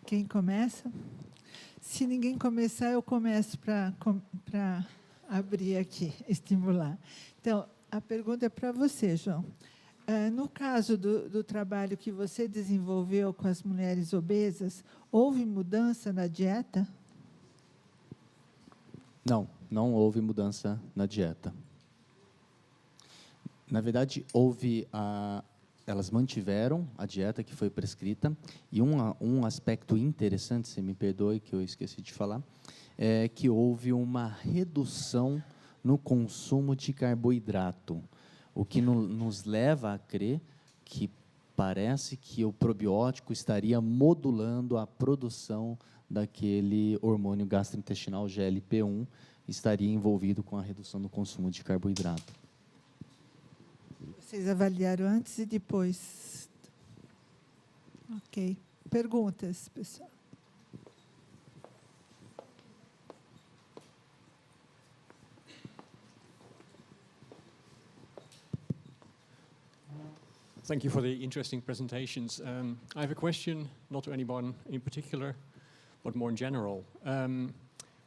Quem começa? Se ninguém começar, eu começo para abrir aqui, estimular. Então, a pergunta é para você, João. No caso do trabalho que você desenvolveu com as mulheres obesas, houve mudança na dieta? Não, não houve mudança na dieta. Na verdade, elas mantiveram a dieta que foi prescrita, e um aspecto interessante, se me perdoe que eu esqueci de falar, é que houve uma redução no consumo de carboidrato, o que nos leva a crer que parece que o probiótico estaria modulando a produção daquele hormônio gastrointestinal GLP-1, estaria envolvido com a redução do consumo de carboidrato. Vocês avaliaram antes e depois? Ok. Perguntas, pessoal? Thank you for the interesting presentations. I have a question, not to anyone in particular, but more in general.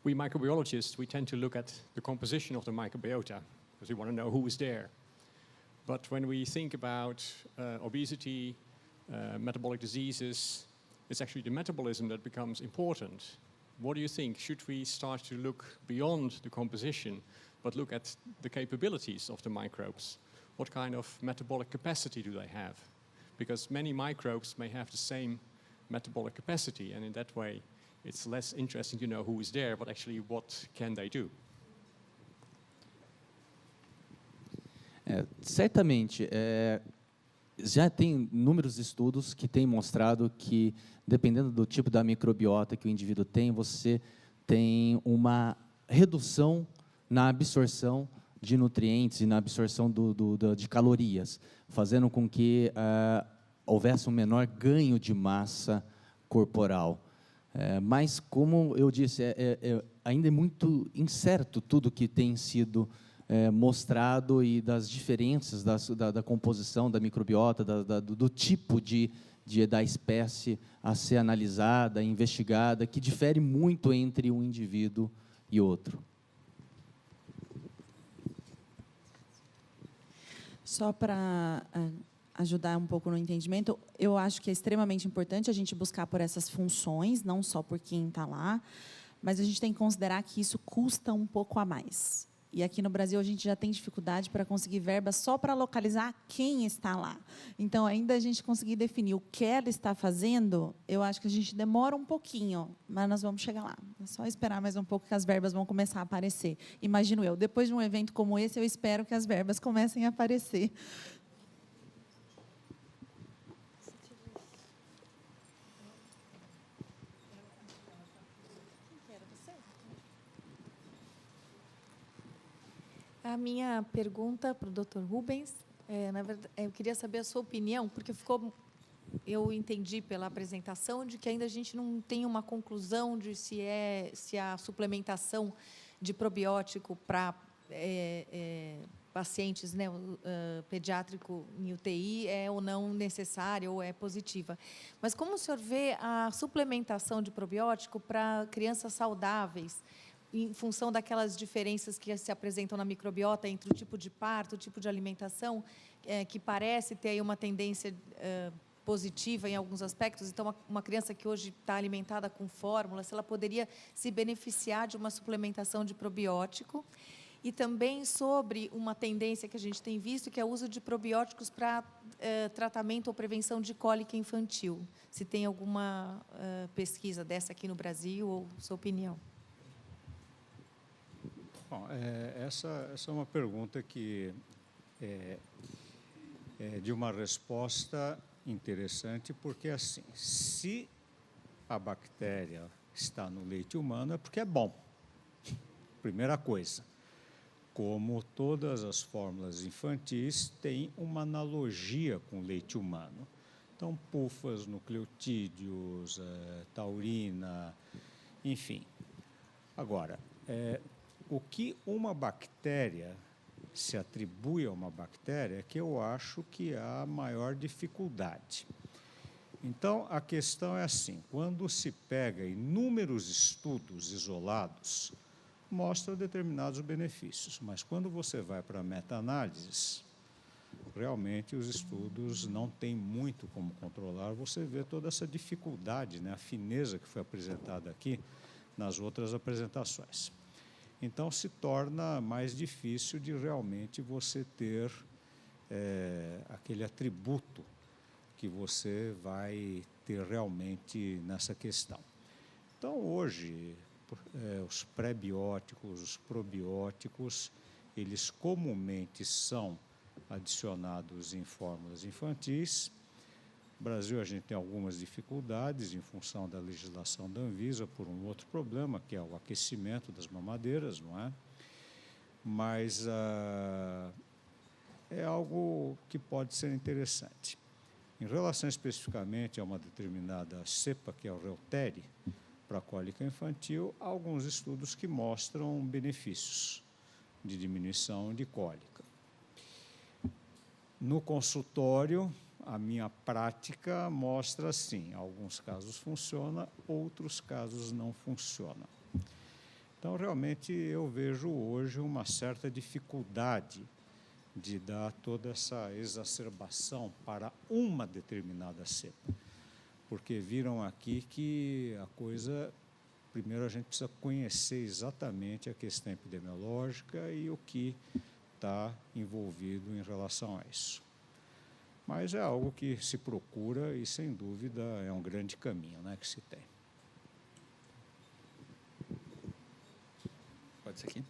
We microbiologists, we tend to look at the composition of the microbiota, because we want to know who is there. But when we think about obesity, metabolic diseases, it's actually the metabolism that becomes important. What do you think? Should we start to look beyond the composition, but look at the capabilities of the microbes? What kind of metabolic capacity do they have? Because many microbes may have the same metabolic capacity, and in that way, it's less interesting to know who is there, but actually what can they do? Certamente, já tem inúmeros estudos que têm mostrado que, dependendo do tipo da microbiota que o indivíduo tem, você tem uma redução na absorção de nutrientes e na absorção de calorias, fazendo com que houvesse um menor ganho de massa corporal. Mas, como eu disse, ainda é muito incerto tudo que tem sido mostrado e das diferenças da composição da microbiota, do tipo da espécie a ser analisada, investigada, que difere muito entre um indivíduo e outro. Só para ajudar um pouco no entendimento, eu acho que é extremamente importante a gente buscar por essas funções, não só por quem está lá, mas a gente tem que considerar que isso custa um pouco a mais. E aqui no Brasil a gente já tem dificuldade para conseguir verba só para localizar quem está lá. Então, ainda a gente conseguir definir o que ela está fazendo, eu acho que a gente demora um pouquinho, mas nós vamos chegar lá. É só esperar mais um pouco que as verbas vão começar a aparecer. Imagino eu, depois de um evento como esse, eu espero que as verbas comecem a aparecer. A minha pergunta para o Dr. Rubens, na verdade, eu queria saber a sua opinião, porque eu entendi pela apresentação de que ainda a gente não tem uma conclusão de se a suplementação de probiótico para pacientes, né, pediátrico em UTI é ou não necessária ou é positiva. Mas como o senhor vê a suplementação de probiótico para crianças saudáveis, em função daquelas diferenças que se apresentam na microbiota entre o tipo de parto, o tipo de alimentação, que parece ter aí uma tendência positiva em alguns aspectos. Então, uma criança que hoje está alimentada com fórmula, se ela poderia se beneficiar de uma suplementação de probiótico. E também sobre uma tendência que a gente tem visto, que é o uso de probióticos para tratamento ou prevenção de cólica infantil. Se tem alguma pesquisa dessa aqui no Brasil, ou sua opinião? Bom, essa é uma pergunta que é de uma resposta interessante, porque, assim, se a bactéria está no leite humano, é porque é bom. Primeira coisa. Como todas as fórmulas infantis têm uma analogia com o leite humano. Então, pufas, nucleotídeos, taurina, enfim. Agora, o que uma bactéria se atribui a uma bactéria é que eu acho que há maior dificuldade. Então, a questão é assim, quando se pega inúmeros estudos isolados, mostra determinados benefícios, mas quando você vai para meta-análises, realmente os estudos não têm muito como controlar, você vê toda essa dificuldade, né, a fineza que foi apresentada aqui nas outras apresentações. Então, se torna mais difícil de realmente você ter aquele atributo que você vai ter realmente nessa questão. Então, hoje, os pré-bióticos, os probióticos, eles comumente são adicionados em fórmulas infantis. No Brasil, a gente tem algumas dificuldades em função da legislação da Anvisa por um outro problema, que é o aquecimento das mamadeiras, não é? Mas é algo que pode ser interessante. Em relação especificamente a uma determinada cepa, que é o Reuteri, para a cólica infantil, há alguns estudos que mostram benefícios de diminuição de cólica. No consultório, a minha prática mostra assim, alguns casos funciona, outros casos não funcionam. Então, realmente, eu vejo hoje uma certa dificuldade de dar toda essa exacerbação para uma determinada cepa, porque viram aqui que a coisa, primeiro a gente precisa conhecer exatamente a questão epidemiológica e o que está envolvido em relação a isso. Mas é algo que se procura e, sem dúvida, é um grande caminho, né, que se tem. Pode ser aqui?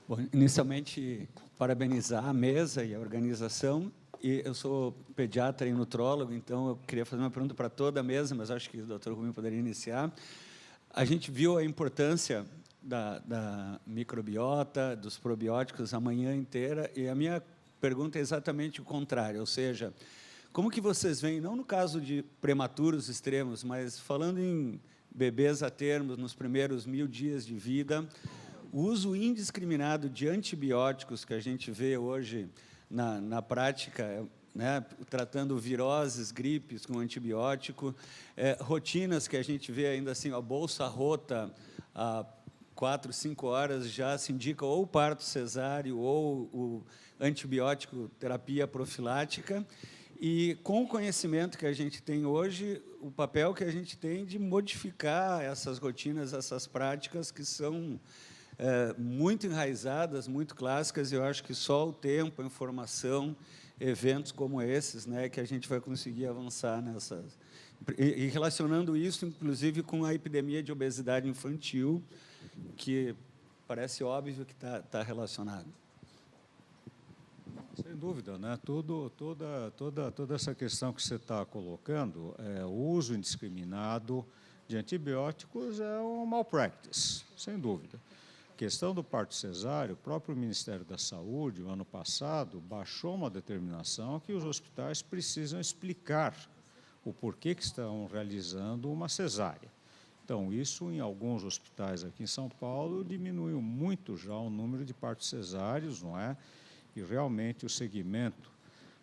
Bom, inicialmente, parabenizar a mesa e a organização. E eu sou pediatra e nutrólogo, então eu queria fazer uma pergunta para toda a mesa, mas acho que o Dr. Rubinho poderia iniciar. A gente viu a importância da microbiota, dos probióticos a manhã inteira, e a minha pergunta é exatamente o contrário, ou seja, como que vocês veem, não no caso de prematuros extremos, mas falando em bebês a termos, nos primeiros 1000 dias de vida, o uso indiscriminado de antibióticos que a gente vê hoje na prática, né, tratando viroses, gripes com antibiótico, rotinas que a gente vê ainda assim, a bolsa rota, há 4, 5 horas já se indica ou parto cesáreo ou o antibiótico terapia profilática, e com o conhecimento que a gente tem hoje, o papel que a gente tem de modificar essas rotinas, essas práticas que são muito enraizadas, muito clássicas, e eu acho que só o tempo, a informação, eventos como esses, né, que a gente vai conseguir avançar nessas. E relacionando isso, inclusive, com a epidemia de obesidade infantil, que parece óbvio que está relacionado. Sem dúvida, né? Toda essa questão que você está colocando, o uso indiscriminado de antibióticos é um malpractice, sem dúvida. A questão do parto cesáreo, o próprio Ministério da Saúde, o ano passado, baixou uma determinação que os hospitais precisam explicar o porquê que estão realizando uma cesárea. Então, isso em alguns hospitais aqui em São Paulo diminuiu muito já o número de partos cesáreos, não é? E realmente o segmento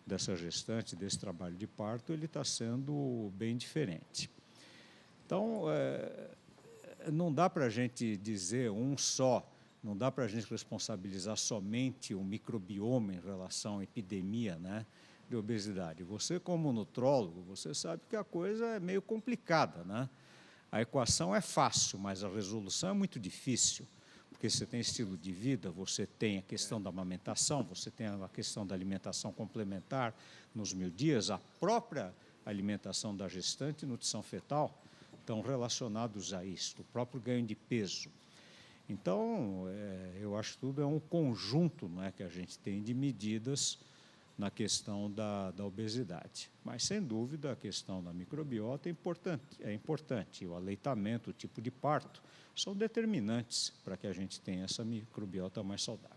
dessa gestante, desse trabalho de parto, ele está sendo bem diferente. Então, não dá para a gente dizer um só, não dá para a gente responsabilizar somente o microbioma em relação à epidemia, né, de obesidade. Você, como nutrólogo, você sabe que a coisa é meio complicada, né? A equação é fácil, mas a resolução é muito difícil, porque você tem estilo de vida, você tem a questão da amamentação, você tem a questão da alimentação complementar nos 1000 dias, a própria alimentação da gestante e nutrição fetal estão relacionados a isso, o próprio ganho de peso. Então, eu acho que tudo é um conjunto, não é, que a gente tem de medidas na questão da obesidade. Mas, sem dúvida, a questão da microbiota é importante. O aleitamento, o tipo de parto, são determinantes para que a gente tenha essa microbiota mais saudável.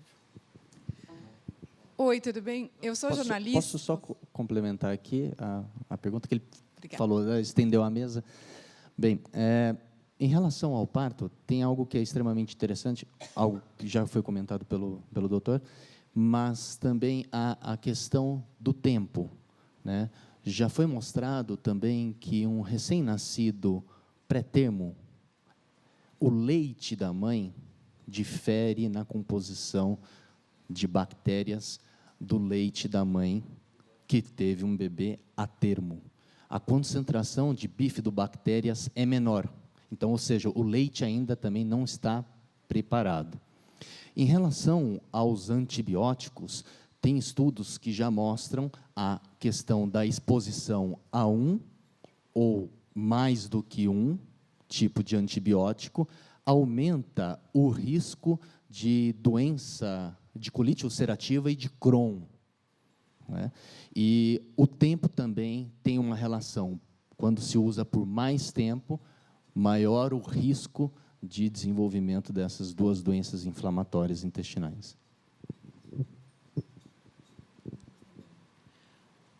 Oi, tudo bem? Eu sou jornalista. Posso só complementar aqui a pergunta que ele Obrigada. falou, estendeu a mesa? Bem, em relação ao parto, tem algo que é extremamente interessante, algo que já foi comentado pelo doutor, mas também a questão do tempo, né? já foi mostrado também que um recém-nascido pré-termo, o leite da mãe difere na composição de bactérias do leite da mãe que teve um bebê a termo. A concentração de bifidobactérias é menor. Então, ou seja, o leite ainda também não está preparado. Em relação aos antibióticos, tem estudos que já mostram a questão da exposição a um ou mais do que um tipo de antibiótico aumenta o risco de doença, de colite ulcerativa e de Crohn, né? E o tempo também tem uma relação. Quando se usa por mais tempo, maior o risco de desenvolvimento dessas duas doenças inflamatórias intestinais.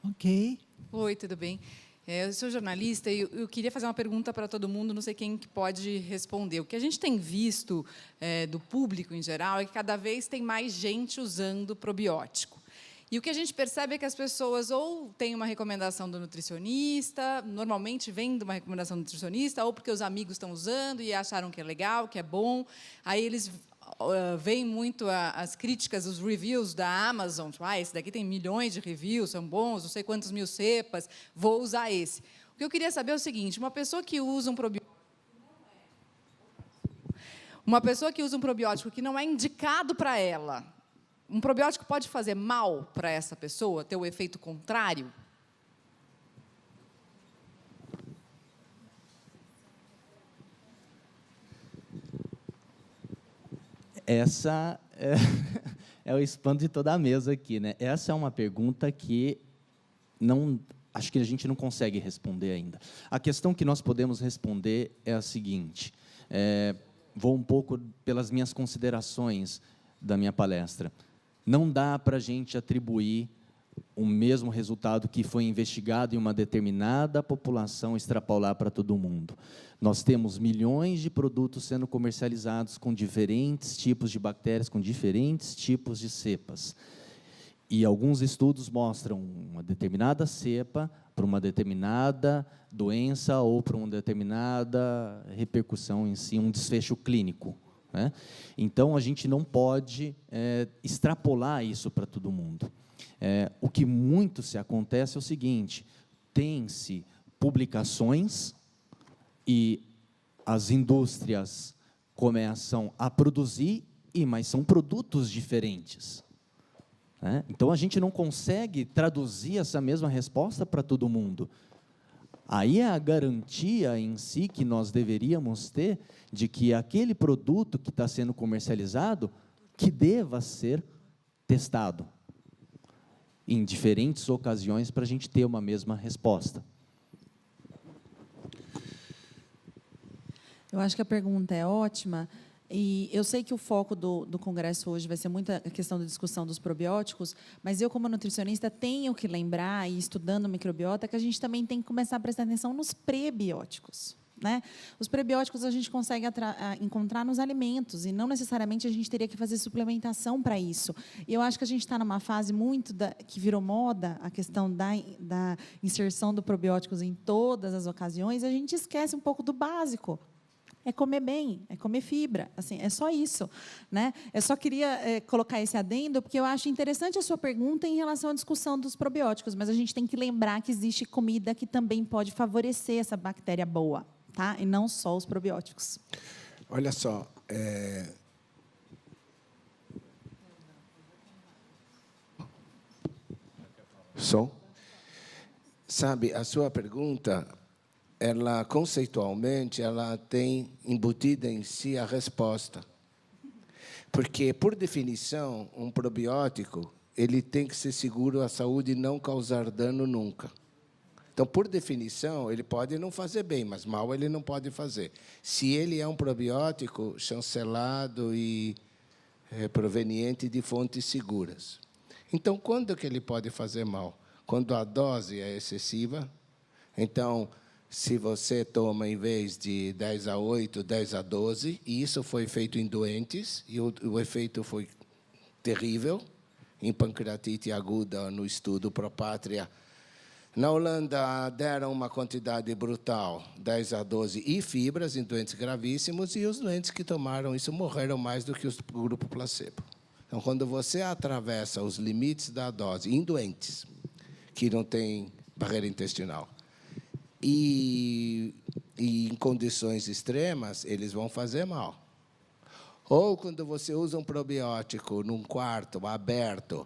Ok. Oi, tudo bem? Eu sou jornalista e eu queria fazer uma pergunta para todo mundo, não sei quem que pode responder. O que a gente tem visto do público, em geral, é que cada vez tem mais gente usando probiótico. E o que a gente percebe é que as pessoas ou têm uma recomendação do nutricionista, normalmente vem de uma recomendação do nutricionista, ou porque os amigos estão usando e acharam que é legal, que é bom. Aí eles veem muito as críticas, os reviews da Amazon. Tipo, esse daqui tem milhões de reviews, são bons, não sei quantas mil cepas, vou usar esse. O que eu queria saber é o seguinte, uma pessoa que usa um probiótico que não é indicado para ela, um probiótico pode fazer mal para essa pessoa, ter o efeito contrário? Essa é o espanto de toda a mesa aqui, né? Essa é uma pergunta que acho que a gente não consegue responder ainda. A questão que nós podemos responder é a seguinte, vou um pouco pelas minhas considerações da minha palestra. Não dá para a gente atribuir o mesmo resultado que foi investigado em uma determinada população extrapolar para todo mundo. Nós temos milhões de produtos sendo comercializados com diferentes tipos de bactérias, com diferentes tipos de cepas. E alguns estudos mostram uma determinada cepa para uma determinada doença ou para uma determinada repercussão em si, um desfecho clínico, né? Então, a gente não pode extrapolar isso para todo mundo. O que muito se acontece é o seguinte, tem-se publicações e as indústrias começam a produzir, mas são produtos diferentes, né? Então, a gente não consegue traduzir essa mesma resposta para todo mundo. Aí é a garantia em si que nós deveríamos ter de que aquele produto que está sendo comercializado, que deva ser testado em diferentes ocasiões para a gente ter uma mesma resposta. Eu acho que a pergunta é ótima. E eu sei que o foco do congresso hoje vai ser muito a questão da discussão dos probióticos, mas eu, como nutricionista, tenho que lembrar, e estudando microbiota, que a gente também tem que começar a prestar atenção nos prebióticos, né? Os prebióticos a gente consegue encontrar nos alimentos, e não necessariamente a gente teria que fazer suplementação para isso. E eu acho que a gente está numa fase muito que virou moda, a questão da inserção do probióticos em todas as ocasiões, e a gente esquece um pouco do básico. É comer bem, é comer fibra, assim, é só isso, né? Eu só queria colocar esse adendo, porque eu acho interessante a sua pergunta em relação à discussão dos probióticos, mas a gente tem que lembrar que existe comida que também pode favorecer essa bactéria boa, tá? E não só os probióticos. Olha só, som? Sabe, a sua pergunta, ela conceitualmente, ela tem embutida em si a resposta. Porque, por definição, um probiótico, ele tem que ser seguro à saúde e não causar dano nunca. Então, por definição, ele pode não fazer bem, mas mal ele não pode fazer. Se ele é um probiótico chancelado e proveniente de fontes seguras. Então, quando que ele pode fazer mal? Quando a dose é excessiva. Então, se você toma, em vez de 10/8, 10/12, e isso foi feito em doentes, e o efeito foi terrível, em pancreatite aguda, no estudo Propátria, Na Holanda, deram uma quantidade brutal, 10 a 12, e fibras em doentes gravíssimos, e os doentes que tomaram isso morreram mais do que o grupo placebo. Então, quando você atravessa os limites da dose em doentes que não têm barreira intestinal e em condições extremas, eles vão fazer mal. Ou quando você usa um probiótico num quarto aberto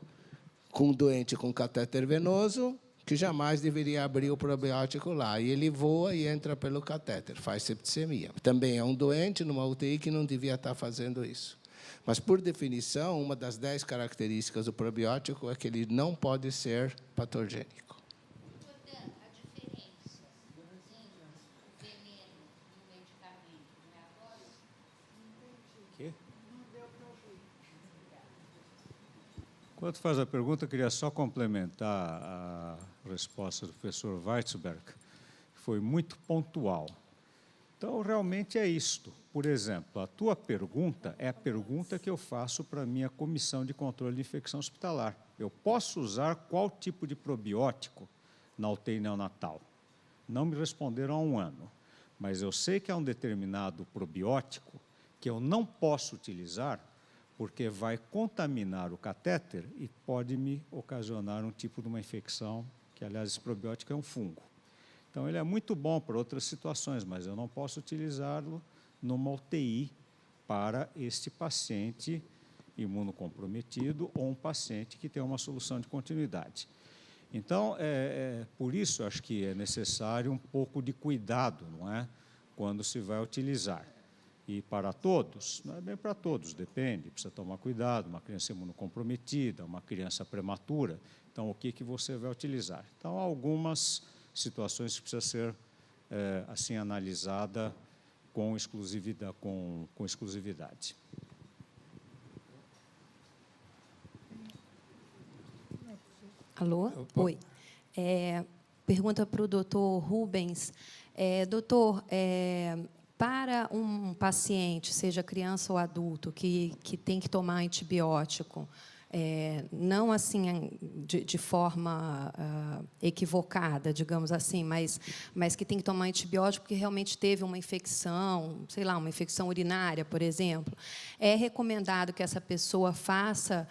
com um doente com catéter venoso, que jamais deveria abrir o probiótico lá. E ele voa e entra pelo catéter, faz septicemia. Também é um doente numa UTI que não devia estar fazendo isso. Mas, por definição, uma das 10 características do probiótico é que ele não pode ser patogênico. Enquanto faz a pergunta, eu queria só complementar a resposta do professor Weitzberg, que foi muito pontual. Então, realmente é isto. Por exemplo, a tua pergunta é a pergunta que eu faço para a minha comissão de controle de infecção hospitalar. Eu posso usar qual tipo de probiótico na UTI neonatal? Não me responderam há um ano, mas eu sei que há um determinado probiótico que eu não posso utilizar porque vai contaminar o catéter e pode me ocasionar um tipo de uma infecção, que, aliás, esse probiótico é um fungo. Então, ele é muito bom para outras situações, mas eu não posso utilizá-lo numa UTI para este paciente imunocomprometido ou um paciente que tem uma solução de continuidade. Então, por isso, acho que é necessário um pouco de cuidado, não é? Quando se vai utilizar. E para todos, não é bem para todos, depende, precisa tomar cuidado, uma criança imunocomprometida, uma criança prematura, então o que você vai utilizar? Então, há algumas situações que precisa ser assim analisada com exclusividade. Alô? Oi. Pergunta para o doutor Rubens. Doutor, para um paciente, seja criança ou adulto, que tem que tomar antibiótico, não assim de forma equivocada, digamos assim, mas que tem que tomar antibiótico porque realmente teve uma infecção, sei lá, uma infecção urinária, por exemplo, é recomendado que essa pessoa faça,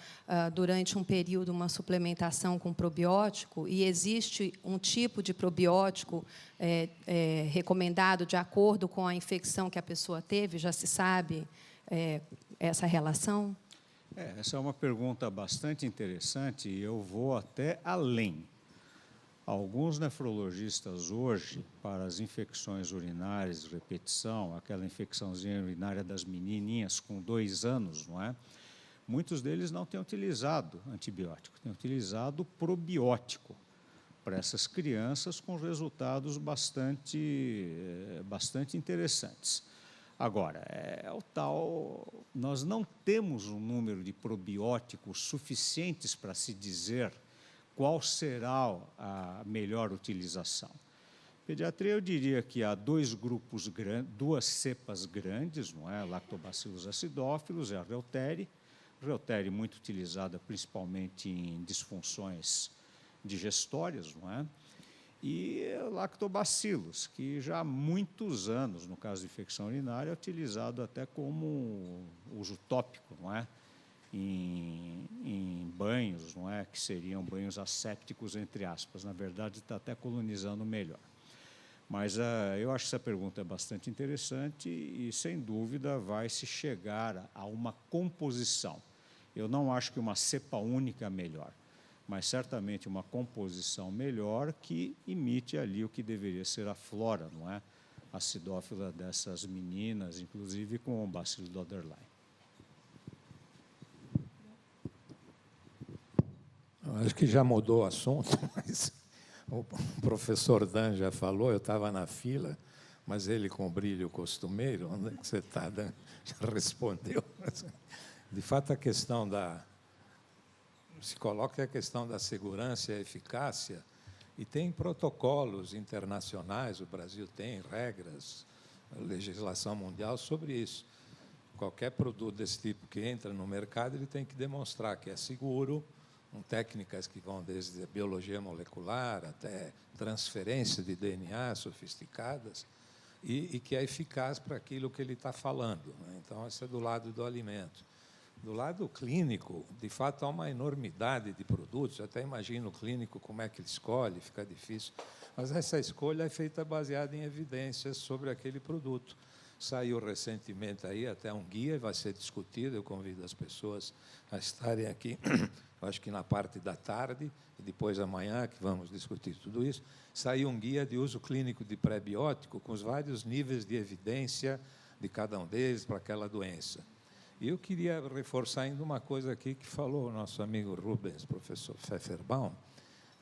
durante um período, uma suplementação com probiótico, e existe um tipo de probiótico recomendado de acordo com a infecção que a pessoa teve? Já se sabe essa relação? Essa é uma pergunta bastante interessante e eu vou até além. Alguns nefrologistas hoje, para as infecções urinárias de repetição, aquela infecçãozinha urinária das menininhas com 2 anos, não é? Muitos deles não têm utilizado antibiótico, têm utilizado probiótico para essas crianças com resultados bastante interessantes. Agora, nós não temos um número de probióticos suficientes para se dizer qual será a melhor utilização. Pediatria, eu diria que há 2 grupos grandes, 2 cepas grandes, não é? Lactobacillus acidófilos e a Reuteria. Reuteria muito utilizada principalmente em disfunções digestórias, não é? E lactobacillus, que já há muitos anos, no caso de infecção urinária, é utilizado até como uso tópico, não é? Em banhos, não é? Que seriam banhos assépticos, entre aspas. Na verdade, está até colonizando melhor. Mas eu acho que essa pergunta é bastante interessante e, sem dúvida, vai se chegar a uma composição. Eu não acho que uma cepa única é melhor, mas certamente uma composição melhor que imite ali o que deveria ser a flora, não é? Acidófila dessas meninas, inclusive com o bacilo do underline. Acho que já mudou o assunto, mas o professor Dan já falou, eu estava na fila, mas ele com o brilho costumeiro, onde é que você está, Dan? Já respondeu. De fato, a questão se coloca a questão da segurança e a eficácia, e tem protocolos internacionais, o Brasil tem regras, legislação mundial sobre isso. Qualquer produto desse tipo que entra no mercado, ele tem que demonstrar que é seguro, com técnicas que vão desde a biologia molecular até transferência de DNA sofisticadas, e que é eficaz para aquilo que ele está falando, né? Então, isso é do lado do alimento. Do lado clínico, de fato, há uma enormidade de produtos. Eu até imagino o clínico como é que ele escolhe, fica difícil. Mas essa escolha é feita baseada em evidências sobre aquele produto. Saiu recentemente aí até um guia, vai ser discutido, eu convido as pessoas a estarem aqui, eu acho que na parte da tarde, e depois amanhã, que vamos discutir tudo isso, saiu um guia de uso clínico de pré-biótico com os vários níveis de evidência de cada um deles para aquela doença. E eu queria reforçar ainda uma coisa aqui que falou o nosso amigo Rubens, professor Pfefferbaum,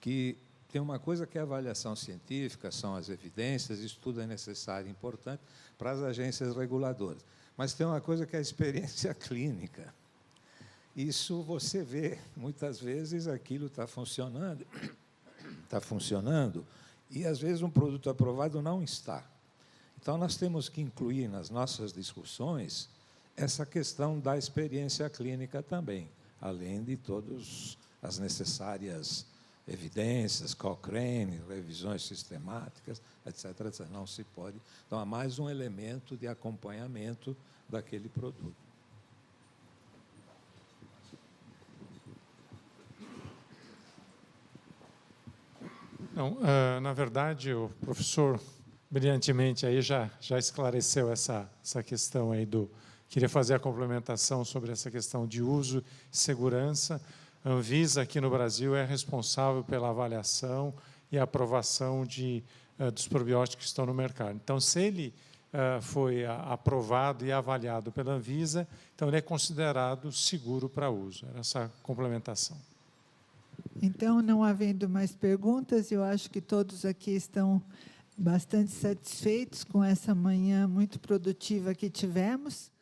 que tem uma coisa que é a avaliação científica, são as evidências, isso tudo é necessário e importante para as agências reguladoras. Mas tem uma coisa que é a experiência clínica. Isso você vê, muitas vezes, aquilo está funcionando, e às vezes um produto aprovado não está. Então, nós temos que incluir nas nossas discussões essa questão da experiência clínica também, além de todas as necessárias evidências, Cochrane, revisões sistemáticas, etc., etc. Não se pode. Então, há mais um elemento de acompanhamento daquele produto. Não, na verdade, o professor brilhantemente aí já esclareceu essa questão aí do... Queria fazer a complementação sobre essa questão de uso e segurança. A Anvisa, aqui no Brasil, é responsável pela avaliação e aprovação dos probióticos que estão no mercado. Então, se ele foi aprovado e avaliado pela Anvisa, então ele é considerado seguro para uso. Era essa complementação. Então, não havendo mais perguntas, eu acho que todos aqui estão bastante satisfeitos com essa manhã muito produtiva que tivemos.